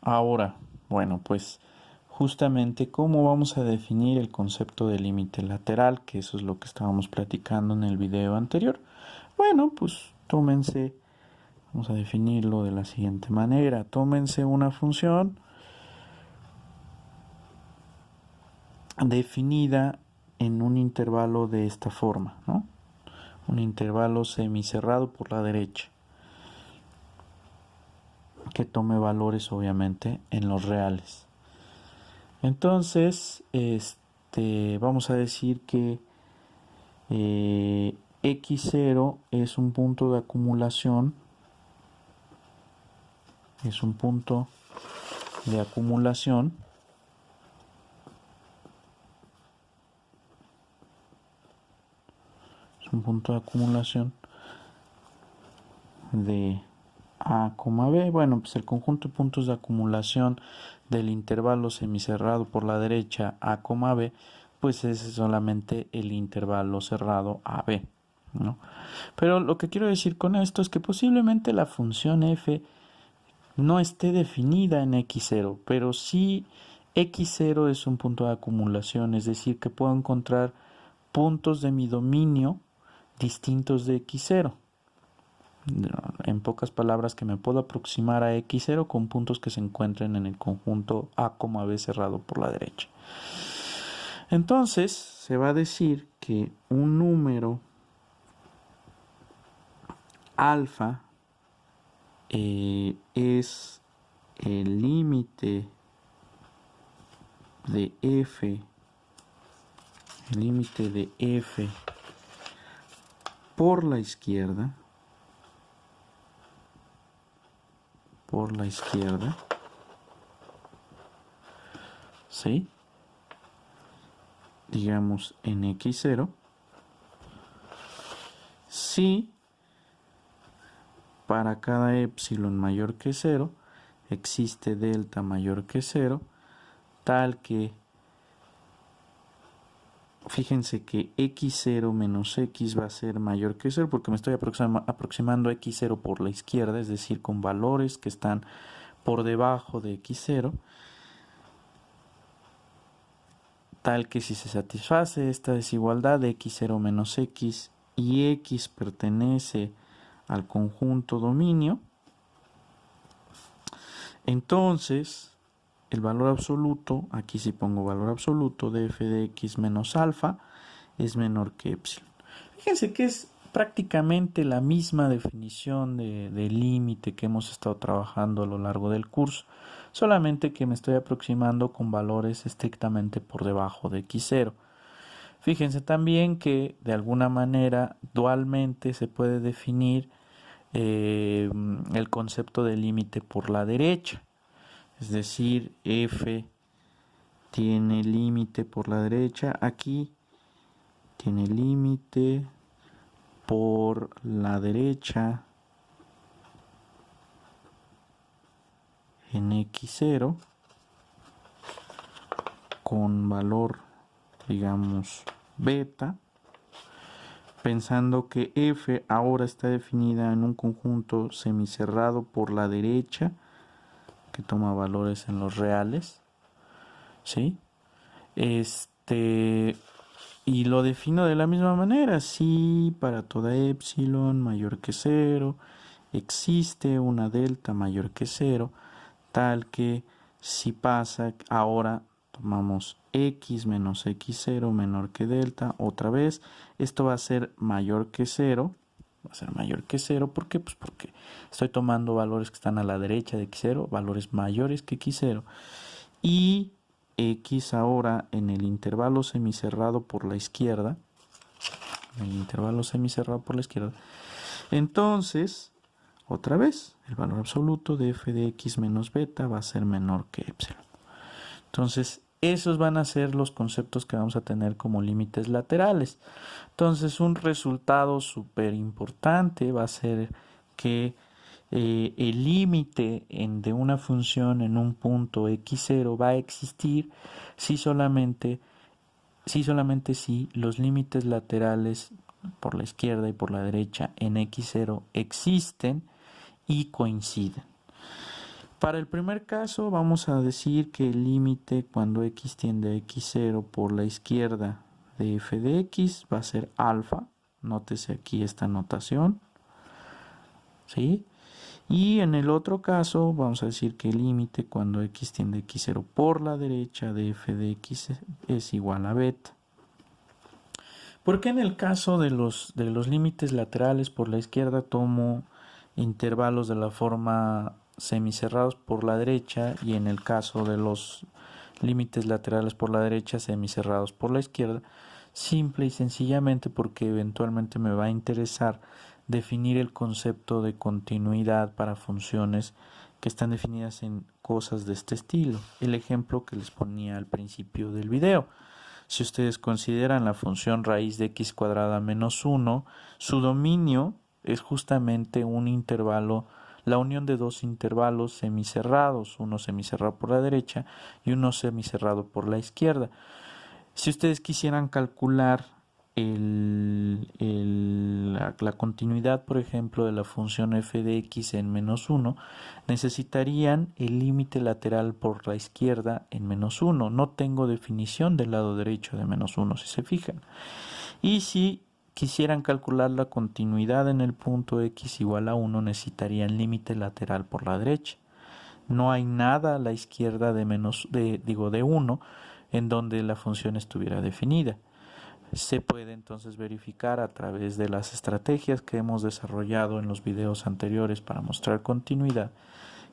Ahora, bueno, pues justamente cómo vamos a definir el concepto de límite lateral, que eso es lo que estábamos platicando en el video anterior. Bueno, pues vamos a definirlo de la siguiente manera. Tómense una función definida en un intervalo de esta forma, ¿no? Un intervalo semicerrado por la derecha, que tome valores obviamente en los reales. Entonces, vamos a decir que x0 es un punto de acumulación, es un punto de acumulación de A, B. Bueno, pues el conjunto de puntos de acumulación del intervalo semicerrado por la derecha A, B, pues es solamente el intervalo cerrado AB, ¿no? Pero lo que quiero decir con esto es que posiblemente la función f no esté definida en x0, pero sí x0 es un punto de acumulación, es decir, que puedo encontrar puntos de mi dominio distintos de x0. En pocas palabras, que me puedo aproximar a x0 con puntos que se encuentren en el conjunto A, B cerrado por la derecha. Entonces, se va a decir que un número alfa es el límite de f, por la izquierda, ¿sí? Digamos en x0, si para cada epsilon mayor que 0 existe delta mayor que 0, tal que, fíjense que x0 menos x va a ser mayor que 0 porque me estoy aproximando a x0 por la izquierda, es decir, con valores que están por debajo de x0, tal que si se satisface esta desigualdad de x0 menos x y x pertenece al conjunto dominio, entonces el valor absoluto, aquí sí pongo valor absoluto de f de x menos alfa, es menor que epsilon. Fíjense que es prácticamente la misma definición de límite que hemos estado trabajando a lo largo del curso, solamente que me estoy aproximando con valores estrictamente por debajo de x0. Fíjense también que de alguna manera dualmente se puede definir el concepto de límite por la derecha, es decir, f tiene límite por la derecha, aquí tiene límite por la derecha en x0 con valor, digamos, beta, pensando que f ahora está definida en un conjunto semicerrado por la derecha que toma valores en los reales, ¿sí? Y lo defino de la misma manera. Si para toda epsilon mayor que 0 existe una delta mayor que 0, tal que si pasa, ahora tomamos x menos x0 menor que delta, otra vez, esto va a ser mayor que 0, ¿por qué? Pues porque estoy tomando valores que están a la derecha de x0, valores mayores que x0, y x ahora en el intervalo semicerrado por la izquierda, entonces, otra vez, el valor absoluto de f de x menos beta va a ser menor que epsilon. Entonces, esos van a ser los conceptos que vamos a tener como límites laterales. Entonces, un resultado súper importante va a ser que el límite de una función en un punto x0 va a existir si solamente si los límites laterales por la izquierda y por la derecha en x0 existen y coinciden. Para el primer caso vamos a decir que el límite cuando x tiende a x0 por la izquierda de f de x va a ser alfa. Nótese aquí esta notación, ¿sí? Y en el otro caso vamos a decir que el límite cuando x tiende a x0 por la derecha de f de x es igual a beta. ¿Por qué en el caso de los límites laterales por la izquierda tomo intervalos de la forma semicerrados por la derecha y en el caso de los límites laterales por la derecha semicerrados por la izquierda? Simple y sencillamente porque eventualmente me va a interesar definir el concepto de continuidad para funciones que están definidas en cosas de este estilo. El ejemplo que les ponía al principio del video. Si ustedes consideran la función raíz de x cuadrada menos 1, su dominio es justamente un intervalo, la unión de dos intervalos semicerrados, uno semicerrado por la derecha y uno semicerrado por la izquierda. Si ustedes quisieran calcular la continuidad, por ejemplo, de la función f de x en menos 1, necesitarían el límite lateral por la izquierda en menos 1. No tengo definición del lado derecho de menos 1, si se fijan. Y si quisieran calcular la continuidad en el punto x igual a 1, necesitarían límite lateral por la derecha. No hay nada a la izquierda de 1 en donde la función estuviera definida. Se puede entonces verificar a través de las estrategias que hemos desarrollado en los videos anteriores para mostrar continuidad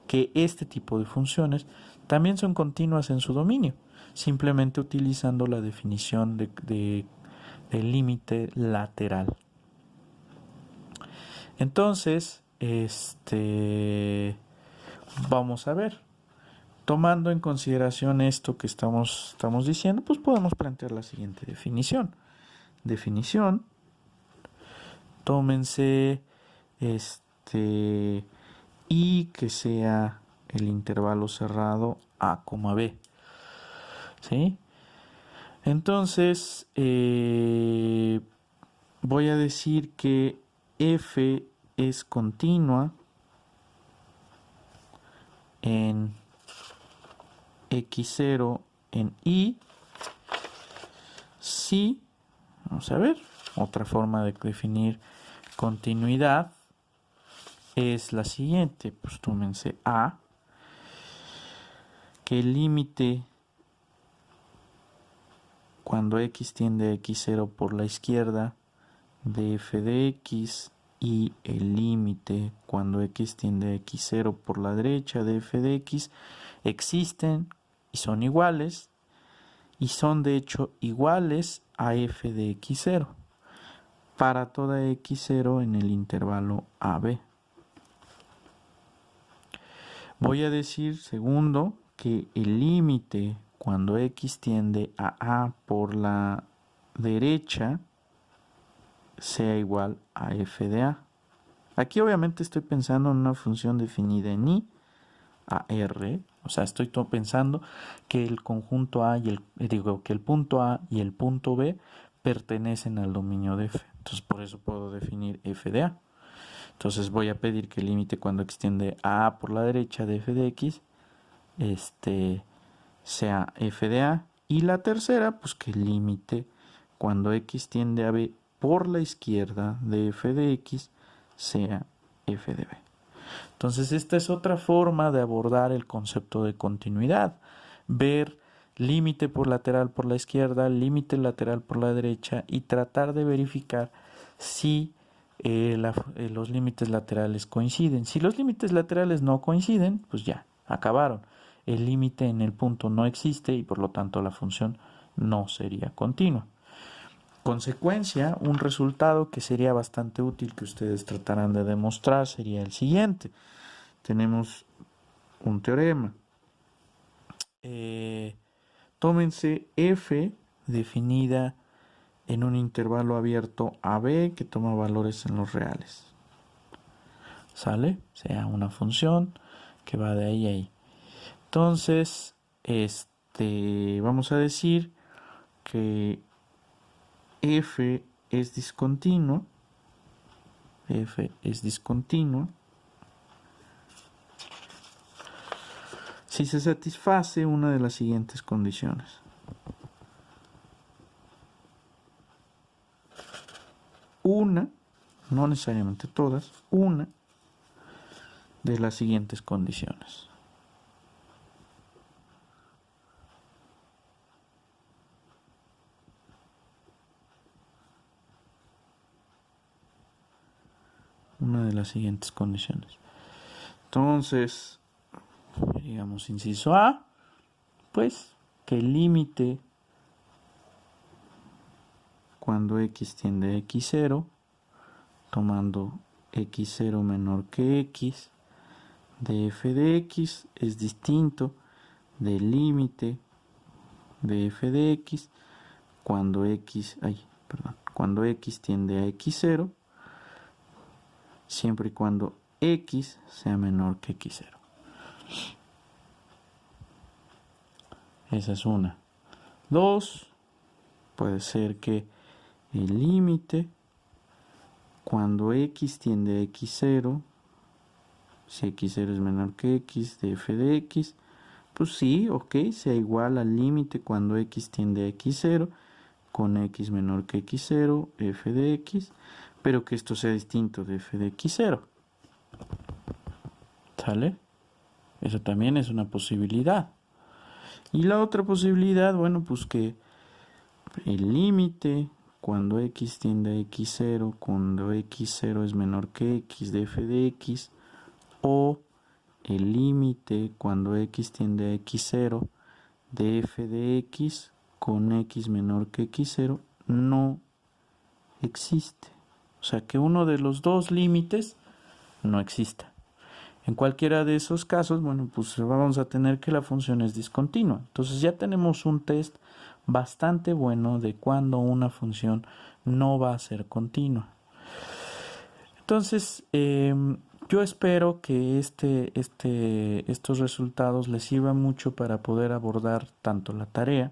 que este tipo de funciones también son continuas en su dominio, simplemente utilizando la definición del límite lateral. Entonces, vamos a ver. Tomando en consideración esto que estamos diciendo, pues podemos plantear la siguiente definición. Tómense y que sea el intervalo cerrado a, b. ¿Sí? Entonces, voy a decir que f es continua en x0 en y si, vamos a ver, otra forma de definir continuidad es la siguiente, pues tómense a, que el límite cuando x tiende a x0 por la izquierda de f de x y el límite cuando x tiende a x0 por la derecha de f de x existen y son iguales, y son de hecho iguales a f de x0 para toda x0 en el intervalo AB. Voy a decir, segundo, que el límite cuando x tiende a por la derecha sea igual a f de a. Aquí obviamente estoy pensando en una función definida en i a r, o sea, estoy pensando que el conjunto A y que el punto A y el punto B pertenecen al dominio de f. Entonces, por eso puedo definir f de a. Entonces, voy a pedir que el límite cuando extiende a por la derecha de f de x sea f de a. Y la tercera, pues que el límite cuando x tiende a b por la izquierda de f de x sea f de b. Entonces, esta es otra forma de abordar el concepto de continuidad. Ver límite por lateral por la izquierda, límite lateral por la derecha y tratar de verificar si los límites laterales coinciden. Si los límites laterales no coinciden, pues ya, acabaron. El límite en el punto no existe y por lo tanto la función no sería continua. Consecuencia, un resultado que sería bastante útil que ustedes tratarán de demostrar sería el siguiente. Tenemos un teorema. Tómense f definida en un intervalo abierto AB que toma valores en los reales. ¿Sale? Sea una función que va de ahí a ahí. Entonces, vamos a decir que f es discontinuo. si se satisface una de las siguientes condiciones. Una, no necesariamente todas, una de las siguientes condiciones. Una de las siguientes condiciones. Entonces, digamos, inciso A, pues que el límite cuando x tiende a x0, tomando x0 menor que x, de f de x es distinto del límite de f de x cuando cuando x tiende a x0, siempre y cuando x sea menor que x0. Esa es una. Dos, puede ser que el límite cuando x tiende a x0, si x0 es menor que x de f de x, pues sí, ok, sea igual al límite cuando x tiende a x0 con x menor que x0, f de x, pero que esto sea distinto de f de x0. ¿Sale? Eso también es una posibilidad. Y la otra posibilidad, bueno, pues que el límite cuando x tiende a x0, cuando x0 es menor que x de f de x, o el límite cuando x tiende a x0 de f de x con x menor que x0 no existe. O sea, que uno de los dos límites no exista. En cualquiera de esos casos, bueno, pues vamos a tener que la función es discontinua. Entonces ya tenemos un test bastante bueno de cuando una función no va a ser continua. Entonces, yo espero que estos resultados les sirvan mucho para poder abordar tanto la tarea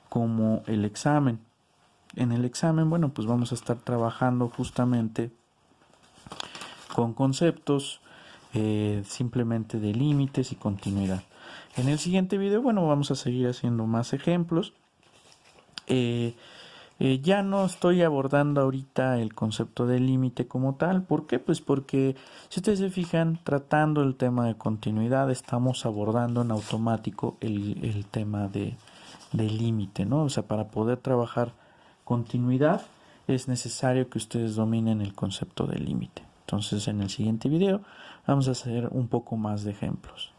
como el examen. En el examen, bueno, pues vamos a estar trabajando justamente con conceptos simplemente de límites y continuidad. En el siguiente video, bueno, vamos a seguir haciendo más ejemplos. Ya no estoy abordando ahorita el concepto de límite como tal. ¿Por qué? Pues porque si ustedes se fijan, tratando el tema de continuidad, estamos abordando en automático el tema de límite, ¿no? O sea, para poder trabajar continuidad es necesario que ustedes dominen el concepto de límite. Entonces, en el siguiente video vamos a hacer un poco más de ejemplos.